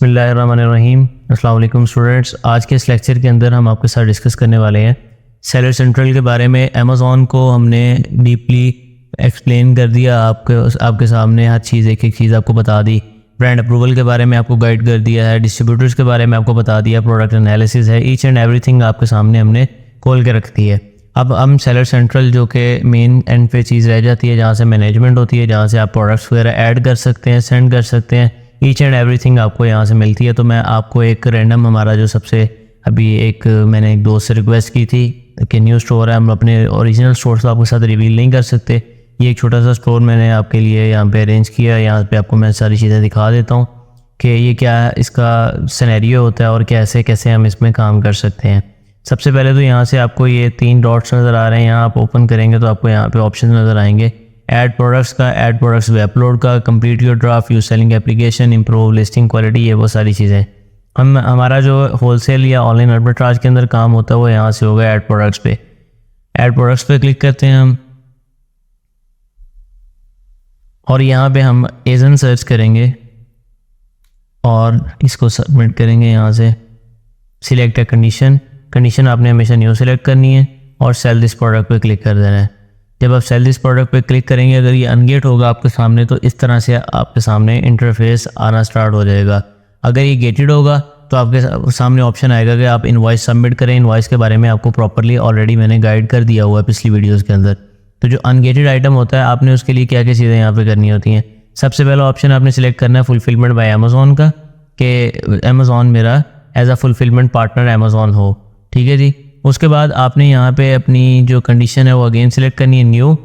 बिस्मिल्लाहिर्रहमानिर्रहीम। अस्सलाम वालेकुम स्टूडेंट्स। आज के इस लेक्चर के अंदर हम आपके साथ डिस्कस करने वाले हैं सेलर सेंट्रल के बारे में। अमेज़ॉन को हमने डीपली एक्सप्लेन कर दिया, आपके सामने हर चीज़, एक एक चीज़ आपको बता दी। ब्रांड अप्रूवल के बारे में आपको गाइड कर दिया है, डिस्ट्रीब्यूटर्स के बारे में आपको बता दिया, प्रोडक्ट एनालिसिस है, ईच एंड एवरीथिंग आपके सामने हमने खोल के रख दी है। अब हम सेलर सेंट्रल जो कि मेन एंड पे चीज़ रह जाती है, जहाँ से मैनेजमेंट होती है, जहाँ से आप प्रोडक्ट्स वगैरह ऐड कर सकते हैं, सेंड कर सकते हैं, ईच एंड एवरीथिंग आपको यहाँ से मिलती है। तो मैं आपको एक रैंडम हमारा जो सबसे अभी मैंने एक दोस्त से रिक्वेस्ट की थी कि न्यू स्टोर है, हम अपने ओरिजिनल स्टोर को आपके साथ रिवील नहीं कर सकते। ये एक छोटा सा स्टोर मैंने आपके लिए यहाँ पे अरेंज किया। यहाँ पे आपको मैं सारी चीज़ें दिखा देता हूँ कि ये क्या इसका सिनेरियो होता है और कैसे कैसे हम इसमें काम कर सकते हैं। सबसे पहले तो यहाँ से आपको ये 3 डॉट्स नज़र आ रहे हैं। यहाँ आप ओपन करेंगे तो आपको यहाँ पे ऑप्शन नज़र आएंगे, ऐड प्रोडक्ट्स का, ऐड प्रोडक्ट्स वे अपलोड का, complete your draft, use selling application, improve listing quality, ये वो सारी चीज़ें। हमारा जो होलसेल या ऑनलाइन आर्बिट्राज के अंदर काम होता है वो यहाँ से होगा ऐड प्रोडक्ट्स पे। ऐड प्रोडक्ट्स पे क्लिक करते हैं हम और यहाँ पे हम एजन सर्च करेंगे और इसको सबमिट करेंगे। यहाँ से सिलेक्ट ए कंडीशन आपने हमेशा न्यू सेलेक्ट करनी है और सेल दिस प्रोडक्ट पे क्लिक कर देना है। जब आप सेल दिस प्रोडक्ट पे क्लिक करेंगे, अगर ये अनगेट होगा आपके सामने तो इस तरह से आपके सामने इंटरफेस आना स्टार्ट हो जाएगा। अगर ये गेटेड होगा तो आपके सामने ऑप्शन आएगा कि आप इनवॉइस सबमिट करें। इनवॉइस के बारे में आपको प्रॉपरली ऑलरेडी मैंने गाइड कर दिया हुआ है पिछली वीडियोज़ के अंदर। तो जो अनगेटेड आइटम होता है, आपने उसके लिए क्या क्या चीज़ें यहाँ पे करनी होती हैं। सबसे पहला ऑप्शन आपने सिलेक्ट करना है फुलफिलमेंट बाय अमेज़ॉन का, कि अमेज़ॉन मेरा as a fulfilment partner Amazon हो। ठीक है जी। उसके बाद आपने यहाँ पे अपनी जो कंडीशन है वो अगेन सिलेक्ट करनी है न्यू,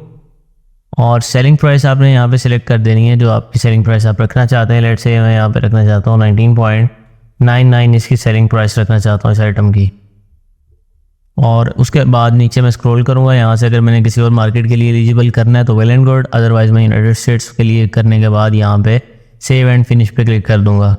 और सेलिंग प्राइस आपने यहाँ पे सिलेक्ट कर देनी है, जो आपकी सेलिंग प्राइस आप रखना चाहते हैं। लेट्स से मैं यहाँ पे रखना चाहता हूँ 19.99 इसकी सेलिंग प्राइस रखना चाहता हूँ इस आइटम की। और उसके बाद नीचे मैं स्क्रॉल करूँगा। यहाँ से अगर मैंने किसी और मार्केट के लिए एलिजिबल करना है तो वेल एंड गुड, अदरवाइज मैं यूनाइटेड स्टेट्स के लिए करने के बाद यहाँ पे सेव एंड फिनिश पे क्लिक कर दूँगा।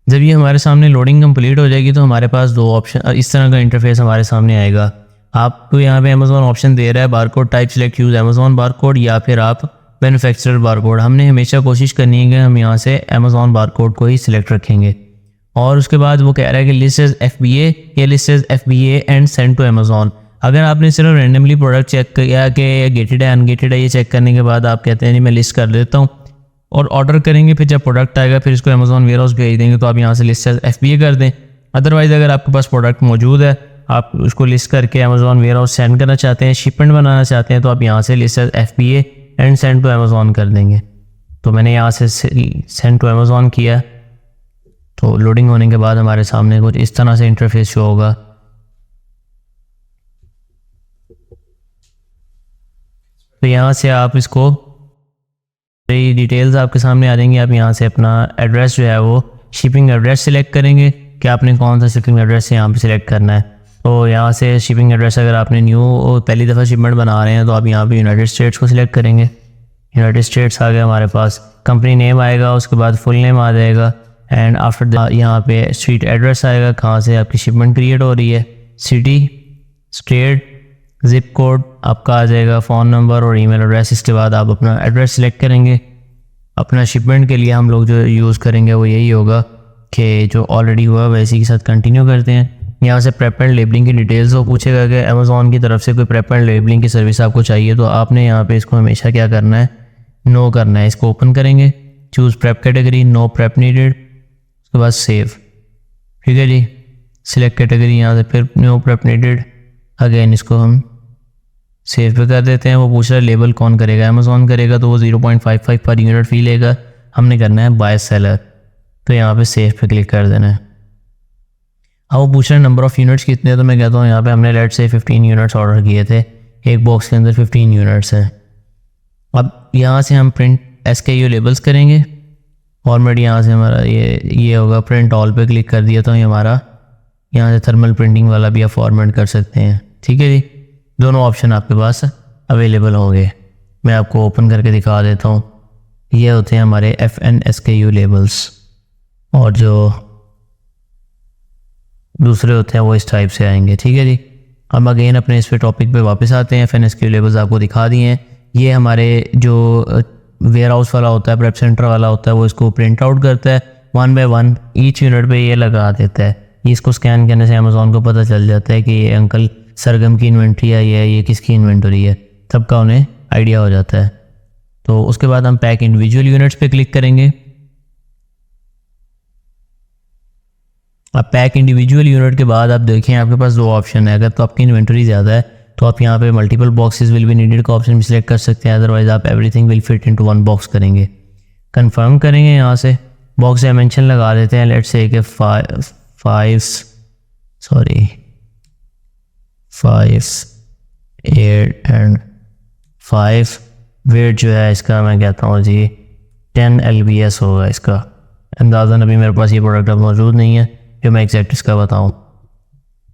जब ये हमारे सामने लोडिंग कंप्लीट हो जाएगी तो हमारे पास 2 ऑप्शन, इस तरह का इंटरफेस हमारे सामने आएगा। आपको यहाँ पे अमेज़ॉन ऑप्शन दे रहा है barcode type select, use Amazon barcode या फिर आप मैन्युफैक्चरर बारकोड। हमने हमेशा कोशिश करनी है कि हम यहाँ से अमेज़ॉन बारकोड को ही सिलेक्ट रखेंगे। और उसके बाद वो कह रहा है कि लिस्ट एज FBA या list as FBA and send to Amazon. अगर आपने सिर्फ रैंडमली प्रोडक्ट चेक किया कि गेटेड है अनगेटेड है, ये चेक करने के बाद आप कहते हैं नहीं मैं लिस्ट कर देता हूँ और ऑर्डर करेंगे, फिर जब प्रोडक्ट आएगा फिर इसको अमेज़ॉन वेयरहाउस भेज देंगे, तो आप यहाँ से लिस्ट FBA कर दें। अदरवाइज़ अगर आपके पास प्रोडक्ट मौजूद है, आप उसको लिस्ट करके अमेज़ॉन वेयरहाउस सेंड करना चाहते हैं, शिपमेंट बनाना चाहते हैं, तो आप यहाँ से list FBA and send to Amazon कर देंगे। तो मैंने यहाँ से सेंड टू अमेज़ॉन किया। तो लोडिंग होने के बाद हमारे सामने कुछ इस तरह से इंटरफेस शो होगा। तो यहाँ से आप इसको डिटेल्स आपके सामने आ जाएंगी। आप यहाँ से अपना एड्रेस जो है वो शिपिंग एड्रेस सिलेक्ट करेंगे कि आपने कौन सा शिपिंग एड्रेस यहाँ पे सिलेक्ट करना है। तो यहाँ से शिपिंग एड्रेस अगर आपने न्यू पहली दफ़ा शिपमेंट बना रहे हैं तो आप यहाँ पे यूनाइटेड स्टेट्स को सिलेक्ट करेंगे। यूनाइटेड स्टेट्स आ गया हमारे पास, कंपनी नेम आएगा, उसके बाद फुल नेम आ जाएगा एंड आफ्टर यहाँ पे स्ट्रीट एड्रेस आएगा, कहाँ से आपकी शिपमेंट क्रिएट हो रही है, सिटी, स्टेट, जिप कोड आपका आ जाएगा, फ़ोन नंबर और ईमेल एड्रेस। इसके बाद आप अपना एड्रेस सिलेक्ट करेंगे। अपना शिपमेंट के लिए हम लोग जो यूज़ करेंगे वो यही होगा कि जो ऑलरेडी हुआ वैसे के साथ कंटिन्यू करते हैं। यहाँ से प्रेप एंड लेबलिंग की डिटेल्स वो पूछेगा कि अमेज़ॉन की तरफ से कोई प्रेप एंड लेबलिंग की सर्विस आपको चाहिए, तो आपने यहाँ पे इसको हमेशा क्या करना है, नो करना है। इसको ओपन करेंगे, choose prep category, no prep needed, उसके बाद सेव। ठीक है जी। सिलेक्ट कैटेगरी, यहाँ से फिर नो प्रेप नीडेड, अगेन इसको हम सेव पे कर देते हैं। वो पूछ रहा है लेबल कौन करेगा, अमेज़ॉन करेगा, तो वो 0.55 पर यूनिट फी लेगा। हमने करना है बाय सेलर, तो यहाँ पे सेव पे क्लिक कर देना है। अब वो पूछ रहा है नंबर ऑफ़ यूनिट्स कितने, तो मैं कहता हूँ यहाँ पे हमने लेट से 15 यूनिट्स ऑर्डर किए थे, एक बॉक्स के अंदर 15 यूनिट्स हैं। अब यहाँ से हम प्रिंट SKU लेबल्स करेंगे। फॉर्मेट यहाँ से हमारा ये होगा, प्रिंट ऑल पे क्लिक कर दिया तो ये हमारा यहाँ से थर्मल प्रिंटिंग वाला भी आप फॉर्मेट कर सकते हैं। ठीक है जी। दोनों ऑप्शन आपके पास अवेलेबल होंगे। मैं आपको ओपन करके दिखा देता हूँ। ये होते हैं हमारे FN SKU लेबल्स, और जो दूसरे होते हैं वो इस टाइप से आएंगे। ठीक है जी। हम अगेन अपने इस पे टॉपिक पे वापस आते हैं। FNSQ लेबल्स आपको दिखा दिए हैं। ये हमारे जो वेयर हाउस वाला होता है, प्रेप सेंटर वाला होता है, वो इसको प्रिंट आउट करता है 1 बाय 1 ईच यूनिट पे ये लगा देता है। इसको स्कैन करने से अमेज़ॉन को पता चल जाता है कि ये अंकल सरगम की इन्वेंट्री है, ये किसकी इन्वेंट्री है, सबका उन्हें आइडिया हो जाता है। तो उसके बाद हम पैक इंडिविजुअल यूनिट्स पे क्लिक करेंगे। अब पैक इंडिविजुअल यूनिट के बाद आप देखें आपके पास 2 ऑप्शन है। अगर तो आपकी इन्वेंट्री ज़्यादा है तो आप यहाँ पे multiple boxes will be needed का ऑप्शन भी सिलेक्ट कर सकते हैं, अदरवाइज आप everything will fit into 1 box करेंगे। कंफर्म करेंगे, यहाँ से बॉक्स डायमेंशन लगा देते हैं, लेट्स से कि 5, 8 एंड 5। वेट जो है इसका मैं कहता हूँ जी 10 lbs होगा इसका। अंदाज़न अभी मेरे पास ये प्रोडक्ट अब मौजूद नहीं है जो मैं एग्जैक्ट इसका बताऊँ।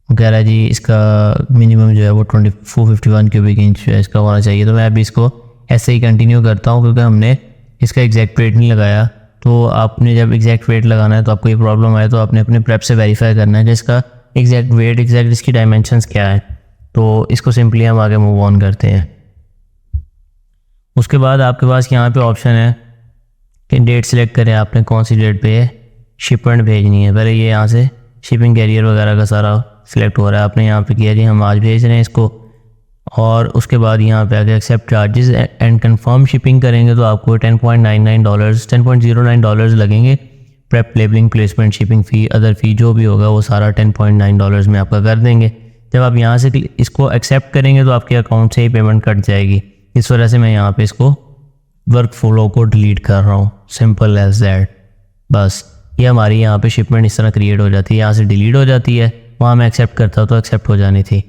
वो कह रहा है जी इसका मिनिमम जो है वो 2451 क्यूबिक इंच है इसका होना चाहिए। तो मैं अभी इसको ऐसे ही कंटिन्यू करता हूँ क्योंकि हमने इसका एग्जैक्ट वेट नहीं लगाया। तो आपने जब एग्जैक्ट वेट लगाना है तो आपको ये प्रॉब्लम आए तो आपने अपने प्रेप से वेरीफाई करना है कि इसका एग्जैक्ट वेट, एग्जैक्ट इसकी डायमेंशंस क्या है। तो इसको सिंपली हम आगे मूव ऑन करते हैं। उसके बाद आपके पास यहाँ पे ऑप्शन है कि डेट सेलेक्ट करें, आपने कौन सी डेट पे शिपमेंट भेजनी है। पहले ये यहाँ से शिपिंग कैरियर वगैरह का सारा सिलेक्ट हो रहा है, आपने यहाँ पे किया जी हम आज भेज रहे हैं इसको। और उसके बाद यहाँ पे आगे accept charges and confirm shipping करेंगे तो आपको $10.09 लगेंगे। Prep, labelling, placement, shipping fee, other fee जो भी होगा वो सारा $10.9 में आपका कर देंगे। जब आप यहाँ से इसको एक्सेप्ट करेंगे तो आपके अकाउंट से ही पेमेंट कट जाएगी। इस वजह से मैं यहाँ पे इसको वर्क फ्लो को डिलीट कर रहा हूँ, सिंपल एज दैट। बस ये हमारी यहाँ पे शिपमेंट इस तरह क्रिएट हो जाती है, यहाँ से डिलीट हो जाती है। वहाँ मैं एक्सेप्ट करता तो एक्सेप्ट हो जानी थी।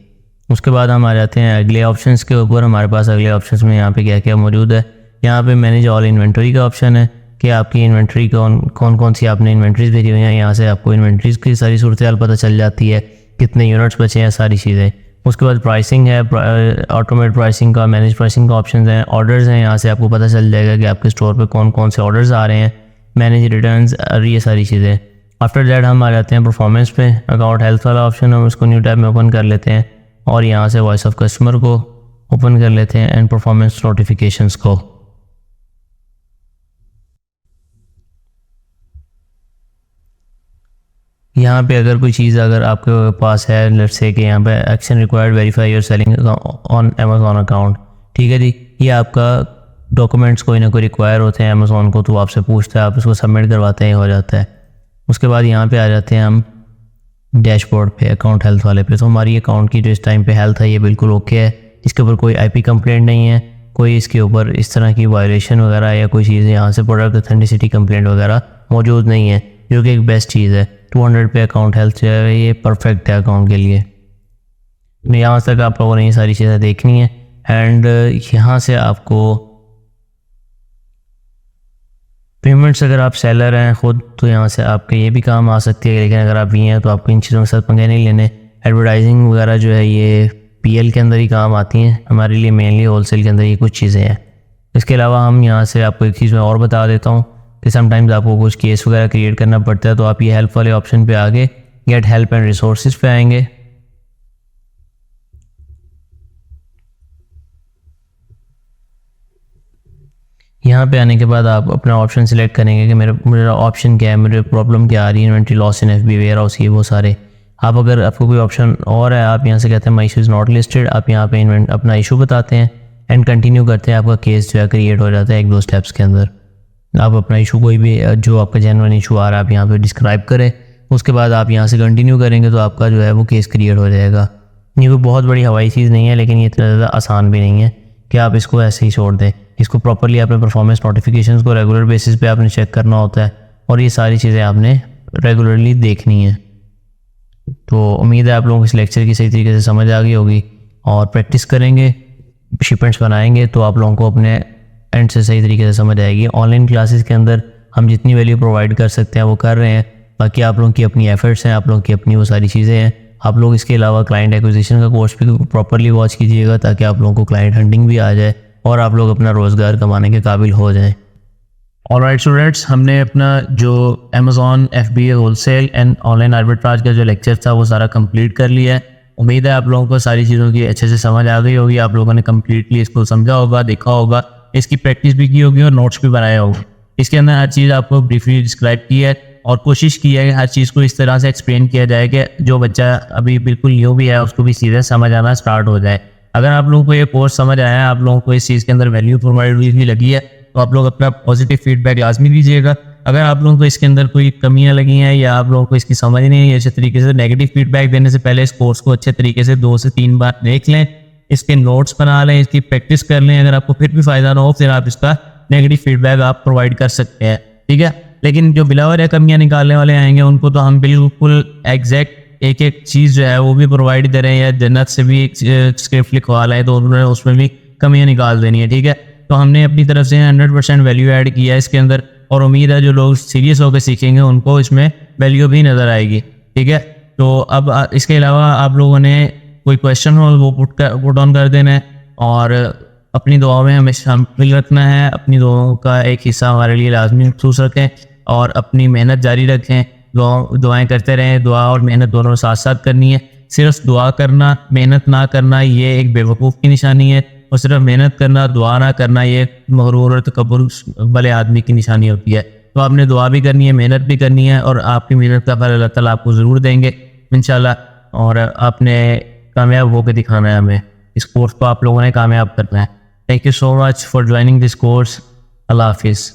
उसके बाद हम आ जाते हैं अगले ऑप्शंस के ऊपर। हमारे पास अगले ऑप्शंस में यहाँ पे क्या क्या मौजूद है। यहाँ पे मैनेज ऑल इन्वेंट्री का ऑप्शन है कि आपकी इन्वेंट्री कौन सी आपने इन्वेंट्रीज भेजी हुई हैं। यहाँ से आपको इन्वेंट्रीज की सारी सूरत हाल पता चल जाती है, कितने यूनिट्स बचे हैं, सारी चीज़ें। उसके बाद प्राइसिंग है, ऑटोमेट प्राइसिंग का, मैनेज प्राइसिंग का ऑप्शन है, ऑर्डर्स हैं। यहाँ से आपको पता चल जाएगा कि आपके स्टोर पे कौन कौन से ऑर्डर्स आ रहे हैं, मैनेज रिटर्न्स, ये सारी चीज़ें। आफ्टर दैट हम आ जाते हैं परफॉर्मेंस पे। अकाउंट हेल्थ वाला ऑप्शन हम उसको न्यू टैब में ओपन कर लेते हैं और यहाँ से वॉइस ऑफ कस्टमर को ओपन कर लेते हैं एंड परफॉर्मेंस नोटिफिकेशंस को। यहाँ पे अगर कोई चीज़ अगर आपके पास है, लेट्स से कि यहाँ पे action required verify your selling on Amazon account, ठीक है जी। ये आपका डॉक्यूमेंट्स कोई ना कोई रिक्वायर होते हैं अमेज़ॉन को, तो आपसे पूछता है, आप इसको सबमिट करवाते हैं, हो जाता है। उसके बाद यहाँ पे आ जाते हैं हम डैशबोर्ड पे, अकाउंट हेल्थ वाले पे। तो हमारी अकाउंट की जो इस टाइम पे हेल्थ है ये बिल्कुल ओके है, इसके ऊपर कोई IP कंप्लेंट नहीं है, कोई इसके ऊपर इस तरह की वायलेशन वगैरह या कोई चीज़ यहाँ से प्रोडक्ट ऑथेंटिसिटी कंप्लेंट वगैरह मौजूद नहीं है, जो कि एक बेस्ट चीज़ है। 200 पे अकाउंट हेल्थ जो है ये परफेक्ट है अकाउंट के लिए। यहाँ तक आप लोगों ने ये सारी चीज़ें देखनी है एंड यहाँ से आपको पेमेंट्स, अगर आप सेलर हैं ख़ुद तो यहाँ से आपके ये भी काम आ सकती है, लेकिन अगर आप ये हैं तो आपको इन चीज़ों के साथ पंगे नहीं लेने। एडवर्टाइजिंग वगैरह जो है ये PL के अंदर ही काम आती हैं, हमारे लिए मेनली होलसेल के अंदर ये कुछ चीज़ें हैं। इसके अलावा हम यहाँ से आपको एक चीज़ मैं और बता देता हूँ कि समटाइम्स आपको कुछ केस वगैरह क्रिएट करना पड़ता है, तो आप ये हेल्प वाले ऑप्शन पे आगे गेट हेल्प एंड रिसोर्सेज पे आएंगे। यहाँ पे आने के बाद आप अपना ऑप्शन सिलेक्ट करेंगे कि मेरा ऑप्शन क्या है, मेरे प्रॉब्लम क्या आ रही है, inventory loss in FB warehouse, ये वो सारे। आप अगर आपको कोई ऑप्शन और है, आप यहाँ से कहते हैं my issue is not listed, आप यहाँ पे अपना इशू बताते हैं एंड कंटिन्यू करते हैं। आपका केस जो है क्रिएट हो जाता है 1-2 स्टेप्स के अंदर। आप अपना इशू कोई भी जो आपका जेन्युइन इशू आ रहा है आप यहाँ पे डिस्क्राइब करें। उसके बाद आप यहाँ से कंटिन्यू करेंगे तो आपका जो है वो केस क्रिएट हो जाएगा। ये कोई बहुत बड़ी हवाई चीज़ नहीं है, लेकिन ये इतना ज़्यादा आसान भी नहीं है कि आप इसको ऐसे ही छोड़ दें। इसको प्रॉपरली आपने परफॉर्मेंस नोटिफिकेशंस को रेगुलर बेसिस पे आपने चेक करना होता है और ये सारी चीज़ें आपने रेगुलरली देखनी है। तो उम्मीद है आप लोगों को इस लेक्चर की सही तरीके से समझ आ गई होगी और प्रैक्टिस करेंगे, शिपमेंट्स बनाएंगे तो आप लोगों को अपने एंड से सही तरीके से समझ आएगी। ऑनलाइन क्लासेस के अंदर हम जितनी वैल्यू प्रोवाइड कर सकते हैं वो कर रहे हैं, बाकी आप लोगों की अपनी एफर्ट्स हैं, आप लोगों की अपनी वो सारी चीज़ें हैं। आप लोग इसके अलावा क्लाइंट एक्विजिशन का कोर्स भी प्रॉपरली वॉच कीजिएगा ताकि आप लोगों को क्लाइंट हंटिंग भी आ जाए और आप लोग अपना रोज़गार कमाने के काबिल हो जाएं। ऑलराइट स्टूडेंट्स, हमने अपना जो Amazon FBA wholesale and online arbitrage का जो लेक्चर था वो सारा कंप्लीट कर लिया है। उम्मीद है आप लोगों को सारी चीज़ों की अच्छे से समझ आ गई होगी, आप लोगों ने कम्प्लीटली इसको समझा होगा, देखा होगा, इसकी प्रैक्टिस भी की होगी और नोट्स भी बनाए होंगे। इसके अंदर हर चीज़ आपको ब्रीफली डिस्क्राइब की है और कोशिश की है कि हर चीज़ को इस तरह से एक्सप्लेन किया जाए कि जो बच्चा अभी बिल्कुल न्यू भी है उसको भी सीधे समझ आना स्टार्ट हो जाए। अगर आप लोगों को ये कोर्स समझ आया है, आप लोगों को इस चीज़ के अंदर वैल्यू प्रोवाइड भी लगी है, तो आप लोग अपना पॉजिटिव फीडबैक लाजमी दीजिएगा। अगर आप लोगों को इसके अंदर कोई कमियां लगी हैं या आप लोगों को इसकी समझ नहीं है अच्छे तरीके से, नेगेटिव फीडबैक देने से पहले इस कोर्स को अच्छे तरीके से 2 से 3 बार देख लें, इसके नोट्स बना लें, इसकी प्रैक्टिस कर लें। अगर आपको फिर भी फ़ायदा ना हो फिर आप इसका नेगेटिव फीडबैक आप प्रोवाइड कर सकते हैं, ठीक है। लेकिन जो बिला वजह कमियाँ निकालने वाले आएंगे उनको तो हम बिल्कुल एग्जैक्ट एक एक चीज़ जो है वो भी प्रोवाइड दे रहे हैं, या जन्नत से भी स्क्रिप्ट लिखवा लें तो उन्होंने उसमें भी कमियाँ निकाल देनी है, ठीक है। तो हमने अपनी तरफ से 100% वैल्यू ऐड किया है इसके अंदर और उम्मीद है जो लोग सीरियस होकर सीखेंगे उनको इसमें वैल्यू भी नज़र आएगी, ठीक है। तो अब इसके अलावा आप लोगों ने कोई क्वेश्चन हो वो पुट ऑन कर देना है और अपनी दुआओं में हमें शामिल रखना है। अपनी दुआओं का एक हिस्सा हमारे लिए लाजमी मखसूस रखें और अपनी मेहनत जारी रखें। दुआएं करते रहें, दुआ और मेहनत दोनों साथ साथ करनी है। सिर्फ दुआ करना, मेहनत ना करना ये एक बेवकूफ़ की निशानी है, और सिर्फ मेहनत करना, दुआ ना करना ये मगरूर और तकब्बुर वाले आदमी की निशानी होती है। तो आपने दुआ भी करनी है, मेहनत भी करनी है और आपकी मेहनत का फल अल्लाह ताला आपको ज़रूर देंगे इंशाल्लाह। और आपने कामयाब होकर दिखाना है हमें, इस कोर्स को आप लोगों ने कामयाब करना है। Thank you so much for joining this course. अल्लाह हाफिज़।